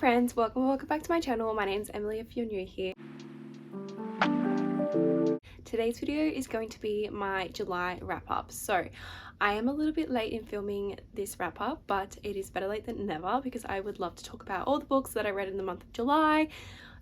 friends, welcome back to my channel. My name's Emily if you're new here. Today's video is going to be my July wrap up. So I am a little bit late in filming this wrap up, but it is better late than never because I would love to talk about all the books that I read in the month of July.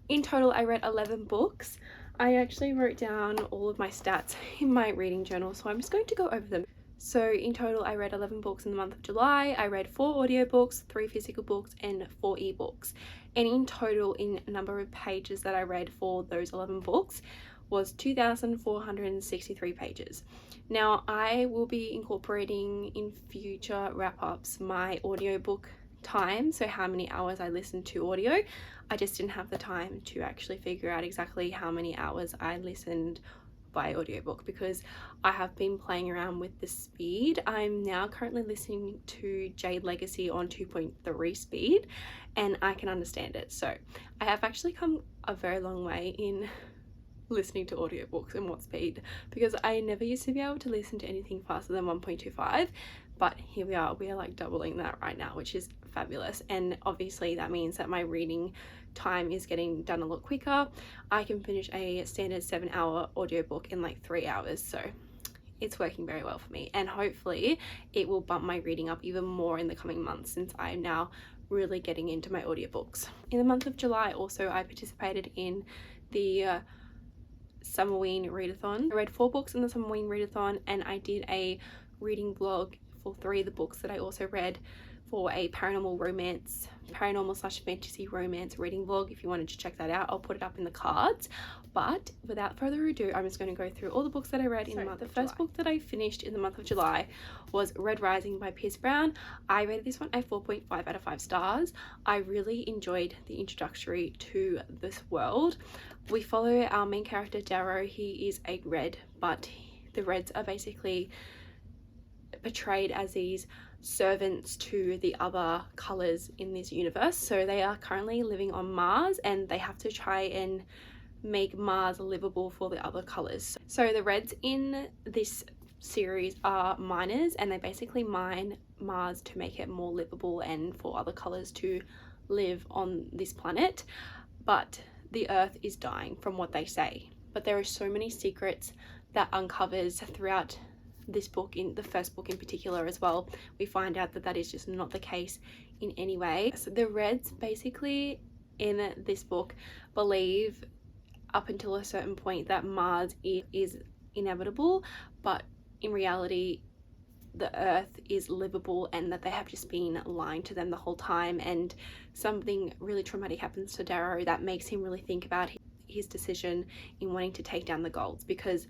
In total I read 11 books. I actually wrote down all of my stats in my reading journal, so I'm just going to go over them. So in total I read 11 books in the month of July. I read 4 audiobooks, 3 physical books and 4 ebooks. And in total, in number of pages that I read for those 11 books was 2,463 pages. Now I will be incorporating in future wrap-ups my audiobook time, so how many hours I listened to audio. I just didn't have the time to actually figure out exactly how many hours I listened by audiobook because I have been playing around with the speed. I'm now currently listening to Jade Legacy on 2.3 speed and I can understand it. So I have actually come a very long way in listening to audiobooks and what speed, because I never used to be able to listen to anything faster than 1.25, but here we are like doubling that right now, which is fabulous. And obviously that means that my reading time is getting done a lot quicker. I can finish a standard 7-hour audiobook in like 3 hours, so it's working very well for me, and hopefully it will bump my reading up even more in the coming months since I am now really getting into my audiobooks. In the month of July also I participated in the Summerween readathon. I read 4 books in the Summerween readathon and I did a reading vlog for 3 of the books that I also read for a paranormal/fantasy romance reading vlog. If you wanted to check that out, I'll put it up in the cards. But without further ado, I'm just going to go through all the books that I read in the month. The first book that I finished in the month of July was Red Rising by Pierce Brown. I rated this one a 4.5 out of 5 stars. I really enjoyed the introductory to this world. We follow our main character Darrow. He is a red, but the reds are basically portrayed as these servants to the other colors in this universe. So they are currently living on Mars and they have to try and make Mars livable for the other colors. So the reds in this series are miners and they basically mine Mars to make it more livable and for other colors to live on this planet. But the Earth is dying from what they say. But there are so many secrets that uncovers throughout this book, in the first book in particular as well. We find out that that is just not the case in any way. So the reds basically in this book believe up until a certain point that Mars is inevitable, but in reality the Earth is livable and that they have just been lying to them the whole time. And something really traumatic happens to Darrow that makes him really think about his decision in wanting to take down the Golds, because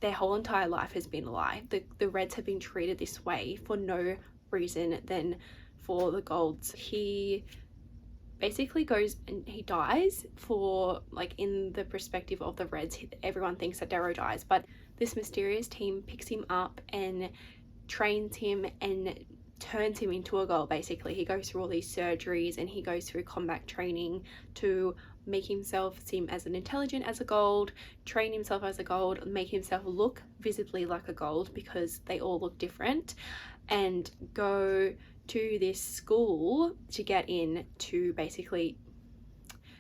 their whole entire life has been a lie. The reds have been treated this way for no reason than for the Golds. He basically goes and he dies for, like, in the perspective of the reds, everyone thinks that Darrow dies, but this mysterious team picks him up and trains him and turns him into a Gold. Basically he goes through all these surgeries and he goes through combat training to make himself seem as intelligent as a Gold, train himself as a Gold, make himself look visibly like a Gold because they all look different, and go to this school to get in to basically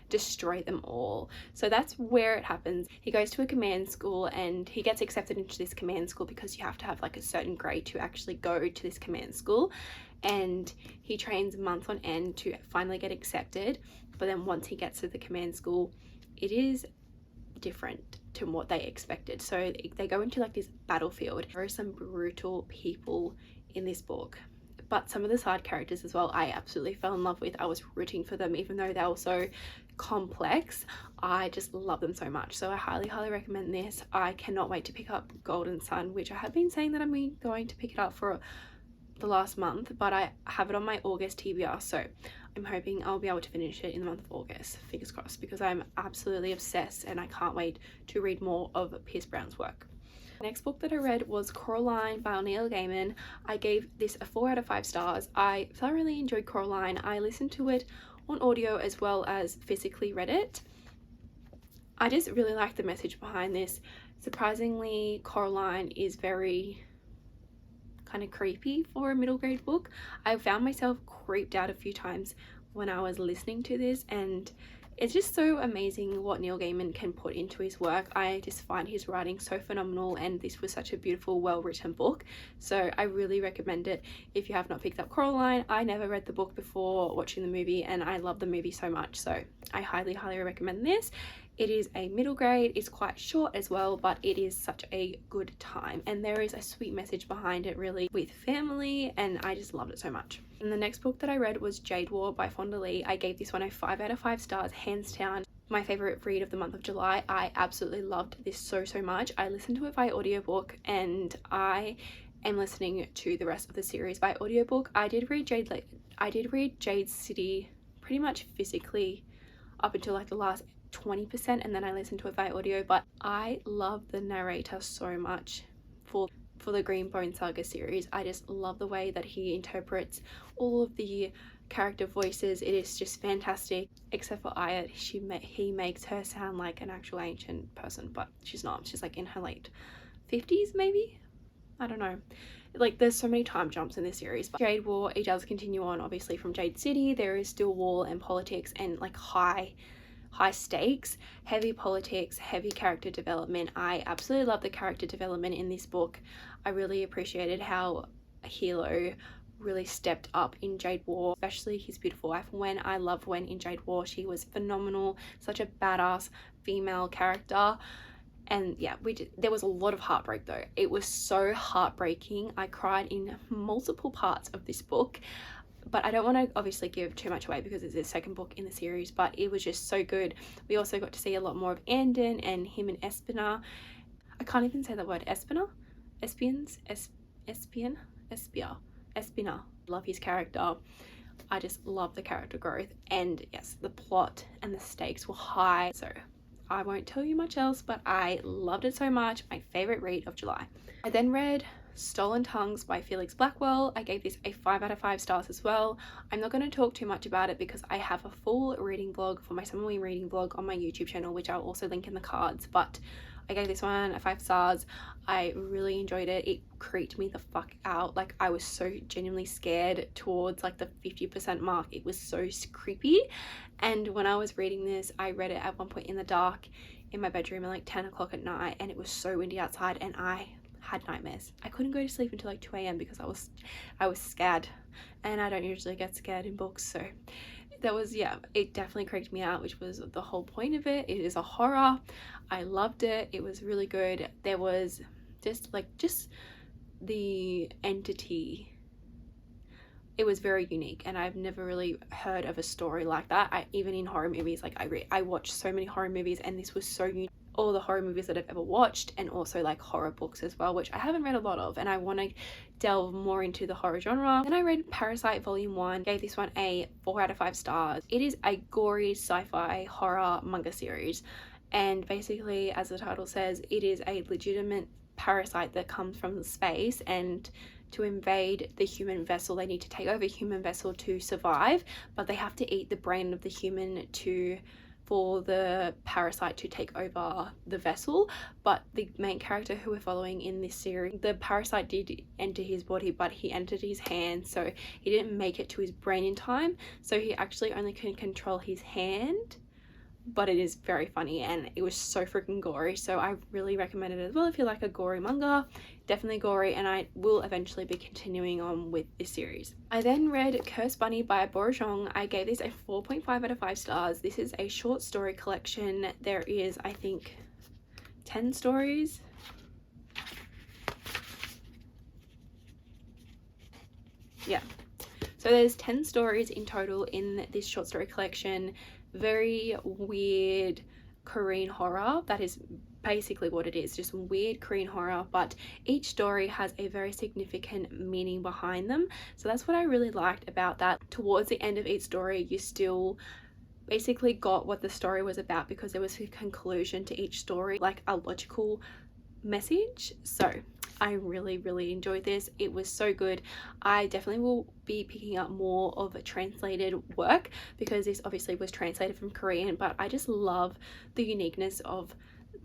destroy them all. So that's where it happens. He goes to a command school and he gets accepted into this command school because you have to have like a certain grade to actually go to this command school, and he trains months on end to finally get accepted. But then once he gets to the command school, it is different to what they expected. So they go into like this battlefield. There are some brutal people in this book, but some of the side characters as well I absolutely fell in love with. I was rooting for them even though they were so complex. I just love them so much, so I highly recommend this. I cannot wait to pick up Golden Sun, which I have been saying that I'm going to pick it up for the last month, but I have it on my August TBR, so I'm hoping I'll be able to finish it in the month of August, fingers crossed, because I'm absolutely obsessed and I can't wait to read more of Pierce Brown's work. The next book that I read was Coraline by Neil Gaiman. I gave this a 4 out of 5 stars. I thoroughly enjoyed Coraline. I listened to it on audio as well as physically read it. I just really like the message behind this. Surprisingly, Coraline is very kind of creepy for a middle grade book. I found myself creeped out a few times when I was listening to this, and it's just so amazing what Neil Gaiman can put into his work. I just find his writing so phenomenal, and this was such a beautiful, well-written book. So I really recommend it if you have not picked up Coraline. I never read the book before watching the movie, and I love the movie so much. So I highly, highly recommend this. It is a middle grade, it's quite short as well, but it is such a good time, and there is a sweet message behind it, really, with family, and I just loved it so much. And the next book that I read was Jade War by Fonda Lee. I gave this one a 5 out of 5 stars, hands down. My favorite read of the month of July. I absolutely loved this so much. I listened to it by audiobook, and I am listening to the rest of the series by audiobook. I did read Jade City pretty much physically up until like the last 20%, and then I listened to it by audio, but I love the narrator so much for the Greenbone Saga series. I just love the way that he interprets all of the character voices. It is just fantastic, except for Aya. He makes her sound like an actual ancient person, but she's not. She's like in her late 50s maybe, I don't know. Like, there's so many time jumps in this series. But Jade War, it does continue on obviously from Jade City. There is still war and politics and like high stakes, heavy politics, heavy character development. I absolutely love the character development in this book. I really appreciated how Hilo really stepped up in Jade War, especially his beautiful wife Wen. I loved Wen in Jade War. She was phenomenal, such a badass female character. And yeah, there was a lot of heartbreak though. It was so heartbreaking. I cried in multiple parts of this book. But I don't want to obviously give too much away because it's the second book in the series, but it was just so good. We also got to see a lot more of Andon and him and Espina. I can't even say that word. Espina? Espina. Love his character. I just love the character growth. And yes, the plot and the stakes were high. So I won't tell you much else, but I loved it so much. My favorite read of July. I then read Stolen Tongues by Felix Blackwell. I gave this a 5 out of 5 stars as well. I'm not going to talk too much about it because I have a full reading vlog for my Summer Wing reading vlog on my YouTube channel, which I'll also link in the cards, but I gave this one a 5 stars. I really enjoyed it. It creeped me the fuck out. Like, I was so genuinely scared towards like the 50% mark. It was so creepy. And when I was reading this, I read it at one point in the dark in my bedroom at like 10 o'clock at night, and it was so windy outside, and I had nightmares. I couldn't go to sleep until like 2 a.m. because I was scared, and I don't usually get scared in books. So that was, yeah, it definitely creeped me out, which was the whole point of it. It is a horror. I loved it. It was really good. There was just the entity. It was very unique, and I've never really heard of a story like that. Even in horror movies, like I watched so many horror movies, and this was so unique. All the horror movies that I've ever watched, and also like horror books as well, which I haven't read a lot of, and I want to delve more into the horror genre. Then I read Parasite Volume 1, gave this one a 4 out of 5 stars. It is a gory sci-fi horror manga series, and basically, as the title says, it is a legitimate parasite that comes from the space, and to invade the human vessel, they need to take over human vessel to survive, but they have to eat the brain of the human for the parasite to take over the vessel. But the main character who we're following in this series, the parasite did enter his body, but he entered his hand, so he didn't make it to his brain in time, so he actually only can control his hand. But it is very funny, and it was so freaking gory, so I really recommend it as well if you like a gory manga. Definitely gory, and I will eventually be continuing on with this series. I then read Curse Bunny by Borjong. I gave this a 4.5 out of 5 stars. This is a short story collection. There is, I think, 10 stories. Yeah, so there's 10 stories in total in this short story collection. Very weird Korean horror. That is basically what it is, just weird Korean horror, but each story has a very significant meaning behind them. So that's what I really liked about that. Towards the end of each story, you still basically got what the story was about, because there was a conclusion to each story, like a logical message. So I really enjoyed this. It was so good. I definitely will be picking up more of a translated work, because this obviously was translated from Korean, but I just love the uniqueness of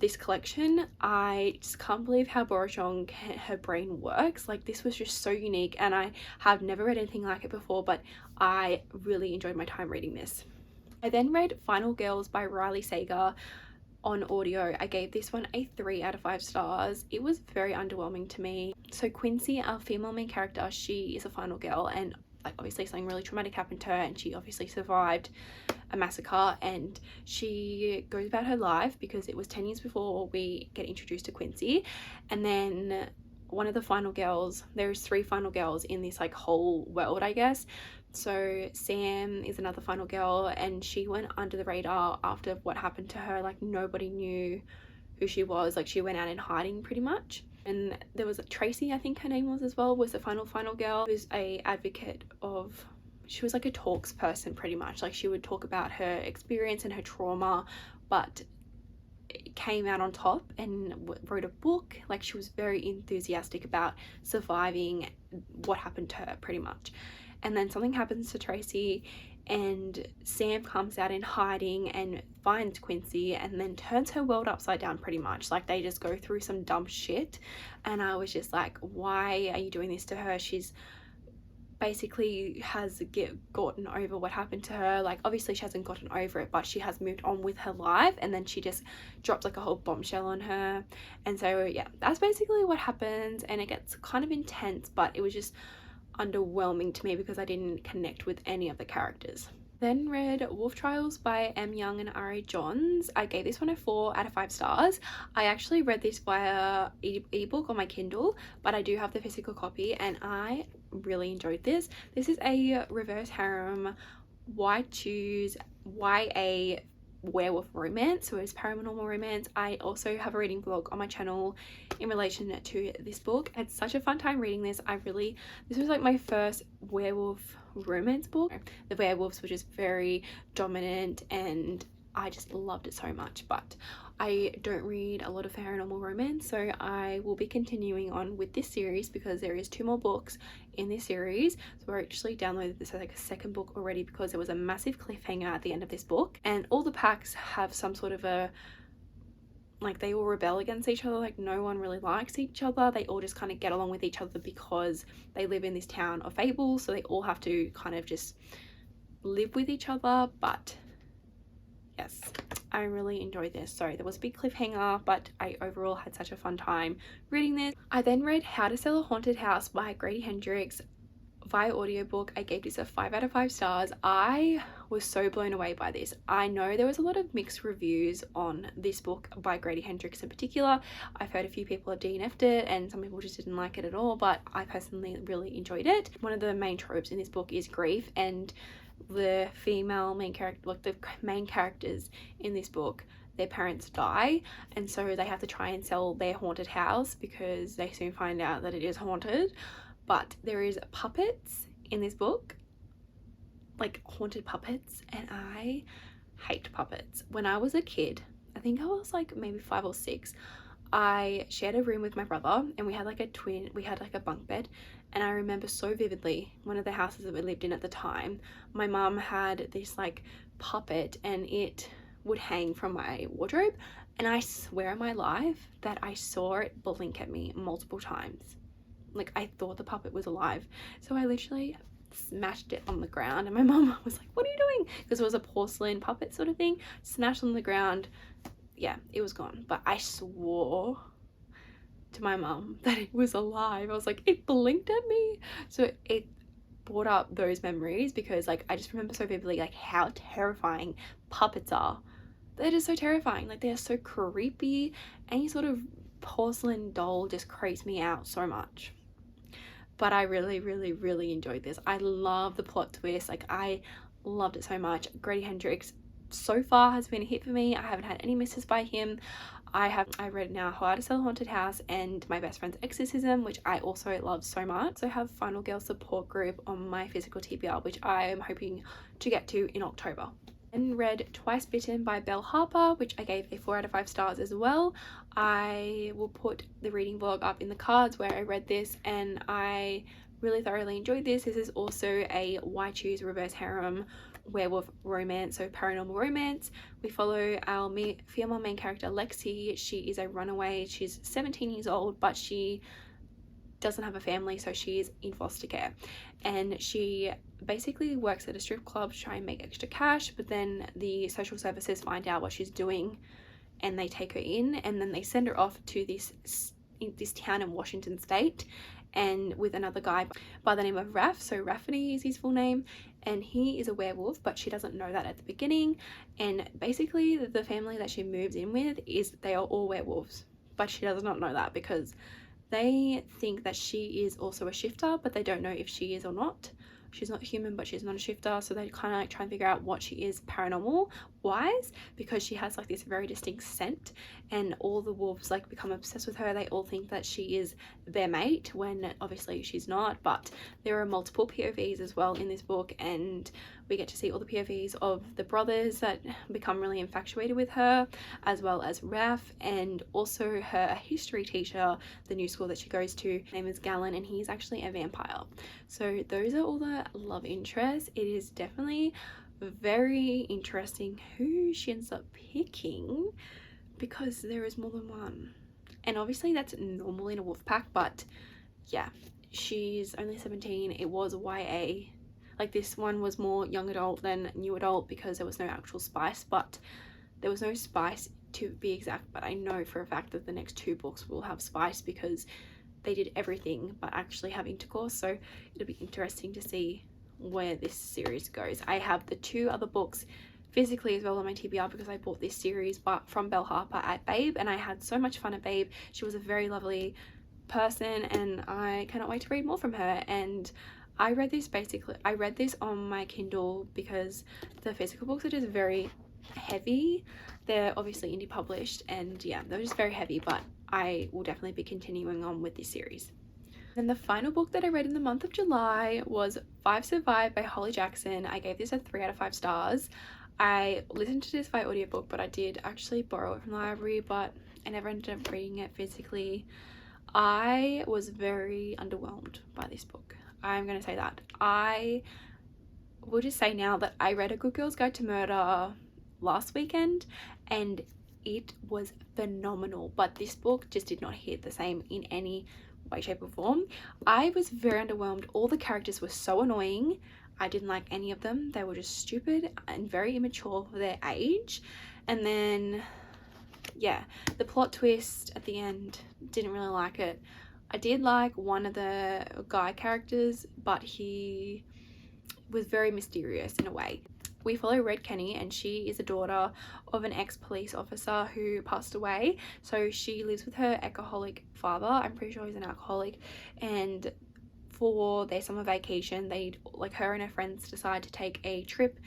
this collection. I just can't believe how Borochong, her brain works. Like, this was just so unique, and I have never read anything like it before, but I really enjoyed my time reading this. I then read Final Girls by Riley Sager on audio. I gave this one a 3 out of 5 stars. It was very underwhelming to me. So Quincy, our female main character, she is a final girl, and like obviously something really traumatic happened to her, and she obviously survived a massacre, and she goes about her life because it was 10 years before we get introduced to Quincy. And then one of the final girls, there's 3 final girls in this like whole world, I guess. So Sam is another final girl, and she went under the radar after what happened to her. Like, nobody knew who she was. Like, she went out in hiding pretty much. And there was Tracy, I think her name was as well, was the final girl, who's a advocate of, she was like a talks person pretty much. Like, she would talk about her experience and her trauma, but came out on top and wrote a book. Like, she was very enthusiastic about surviving what happened to her pretty much. And then something happens to Tracy, and Sam comes out in hiding and finds Quincy, and then turns her world upside down pretty much. Like, they just go through some dumb shit, and I was just like, why are you doing this to her? She's basically has gotten over what happened to her. Like, obviously she hasn't gotten over it, but she has moved on with her life, and then she just drops like a whole bombshell on her. And so yeah, that's basically what happens, and it gets kind of intense, but it was just underwhelming to me because I didn't connect with any of the characters. Then read Wolf Trials by M. Young and R.A. Johns. I gave this one a 4 out of 5 stars. I actually read this via ebook on my Kindle, but I do have the physical copy, and I really enjoyed this. This is a reverse harem white choose YA werewolf romance, so it's paranormal romance. I also have a reading vlog on my channel in relation to this book. It's such a fun time reading this. This was like my first werewolf romance book. The werewolves were just very dominant, and I just loved it so much. But I don't read a lot of paranormal romance, so I will be continuing on with this series because there is 2 more books in this series. So I actually downloaded this as like a second book already because there was a massive cliffhanger at the end of this book, and all the packs have some sort of a, like, they all rebel against each other. Like, no one really likes each other. They all just kind of get along with each other because they live in this town of fables, so they all have to kind of just live with each other. But yes, I really enjoyed this. So there was a big cliffhanger, but I overall had such a fun time reading this. I then read How to Sell a Haunted House by Grady Hendrix via audiobook. I gave this a 5 out of 5 stars. I was so blown away by this. I know there was a lot of mixed reviews on this book by Grady Hendrix in particular. I've heard a few people have DNF'd it, and some people just didn't like it at all, but I personally really enjoyed it. One of the main tropes in this book is grief, and the female main character, like the main characters in this book, their parents die, and so they have to try and sell their haunted house because they soon find out that it is haunted. But there is puppets in this book, like haunted puppets, and I hate puppets. When I was a kid, I think I was like maybe 5 or 6, I shared a room with my brother, and we had like a bunk bed. And I remember so vividly, one of the houses that we lived in at the time, my mum had this like puppet, and it would hang from my wardrobe, and I swear on my life that I saw it blink at me multiple times. Like, I thought the puppet was alive. So I literally smashed it on the ground, and my mum was like, what are you doing? Because it was a porcelain puppet sort of thing. Smashed on the ground. Yeah, it was gone. But I swore to my mum that it was alive. I was like, it blinked at me. So it brought up those memories because, like, I just remember so vividly like how terrifying puppets are. They're just so terrifying. Like, they're so creepy. Any sort of porcelain doll just creeps me out so much. But I really, really, really enjoyed this. I love the plot twist. Like, I loved it so much. Grady Hendrix so far has been a hit for me. I haven't had any misses by him. I read now How to Sell a Haunted House and My Best Friend's Exorcism, which I also love so much. So I have Final Girl support group on my physical TBR, which I am hoping to get to in October. And read Twice Bitten by Belle Harper, which I gave a 4 out of 5 stars as well. I will put the reading vlog up in the cards where I read this, and I really thoroughly enjoyed this. This is also a Why Choose reverse harem werewolf romance, so paranormal romance. We follow our female main character Lexi. She is a runaway. She's 17 years old, but she doesn't have a family, so she's in foster care, and she basically works at a strip club to try and make extra cash, but then the social services find out what she's doing and they take her in, and then they send her off to this town in Washington state, and with another guy by the name of Raph. So Rafferty is his full name, and he is a werewolf, but she doesn't know that at the beginning. And basically the family that she moves in with they are all werewolves, but she does not know that because they think that she is also a shifter, but they don't know if she is or not. She's not human, but she's not a shifter, so they kind of like try and figure out what she is paranormal wise, because she has like this very distinct scent, and all the wolves like become obsessed with her. They all think that she is their mate when obviously she's not. But there are multiple POVs as well in this book, and we get to see all the POVs of the brothers that become really infatuated with her, as well as Raph, and also her history teacher, the new school that she goes to. His name is Galen, and he's actually a vampire. So those are all the love interests. It is definitely very interesting who she ends up picking, because there is more than one, and obviously that's normal in a wolf pack. But yeah, she's only 17. It was YA. Like, this one was more young adult than new adult because there was no actual spice, but there was no spice to be exact. But I know for a fact that the next 2 books will have spice because they did everything but actually have intercourse. So it'll be interesting to see where this series goes. I have the 2 other books physically as well on my TBR because I bought this series but from Belle Harper at Babe, and I had so much fun at Babe. She was a very lovely person, and I cannot wait to read more from her. And I read this on my Kindle because the physical books are just very heavy. They're obviously indie published, and yeah, they're just very heavy, but I will definitely be continuing on with this series. And the final book that I read in the month of July was 5 Survive by Holly Jackson. I gave this a 3 out of 5 stars. I listened to this by audiobook, but I did actually borrow it from the library, but I never ended up reading it physically. I was very underwhelmed by this book. I'm going to say that. I will just say now that I read A Good Girl's Guide to Murder last weekend, and it was phenomenal, but this book just did not hit the same in any way, shape or form. I was very underwhelmed. All the characters were so annoying. I didn't like any of them. They were just stupid and very immature for their age. And then yeah, the plot twist at the end, didn't really like it. I did like one of the guy characters, but he was very mysterious in a way. We follow Red Kenny, and she is a daughter of an ex-police officer who passed away. So she lives with her alcoholic father. I'm pretty sure he's an alcoholic. And for their summer vacation, her and her friends decide to take a trip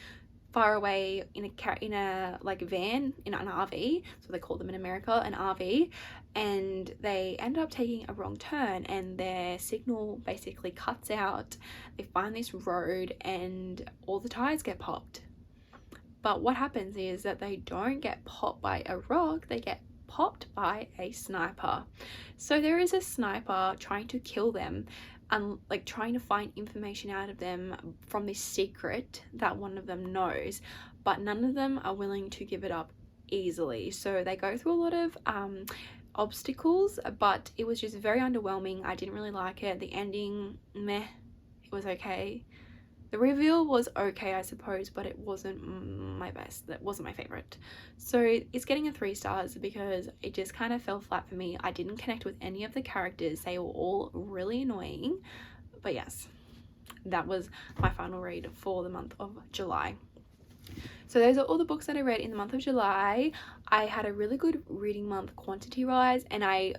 far away in a like van, in an RV. So they call them in America an RV. And they end up taking a wrong turn, and their signal basically cuts out. They find this road, and all the tires get popped. But what happens is that they don't get popped by a rock, they get popped by a sniper. So there is a sniper trying to kill them, and like trying to find information out of them from this secret that one of them knows, but none of them are willing to give it up easily. So they go through a lot of obstacles, but it was just very underwhelming. I didn't really like it. The ending, meh, it was okay. The reveal was okay, I suppose, but it wasn't my best. That wasn't my favorite. So it's getting a 3 stars because it just kind of fell flat for me. I didn't connect with any of the characters. They were all really annoying. But yes, that was my final read for the month of July. So those are all the books that I read in the month of July. I had a really good reading month quantity wise, and I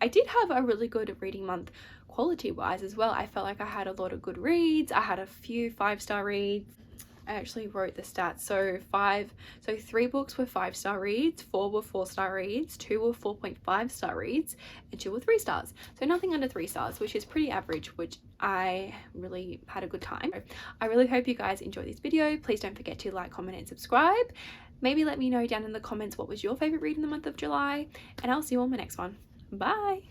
did have a really good reading month quality wise as well. I felt like I had a lot of good reads. I had a few 5-star reads. I actually wrote the stats. So 3 books were 5-star reads, 4 were 4-star reads, 2 were 4.5-star reads, and 2 were 3 stars. So nothing under 3 stars, which is pretty average, which I really had a good time. I really hope you guys enjoyed this video. Please don't forget to like, comment, and subscribe. Maybe let me know down in the comments what was your favorite read in the month of July, and I'll see you on the next one. Bye.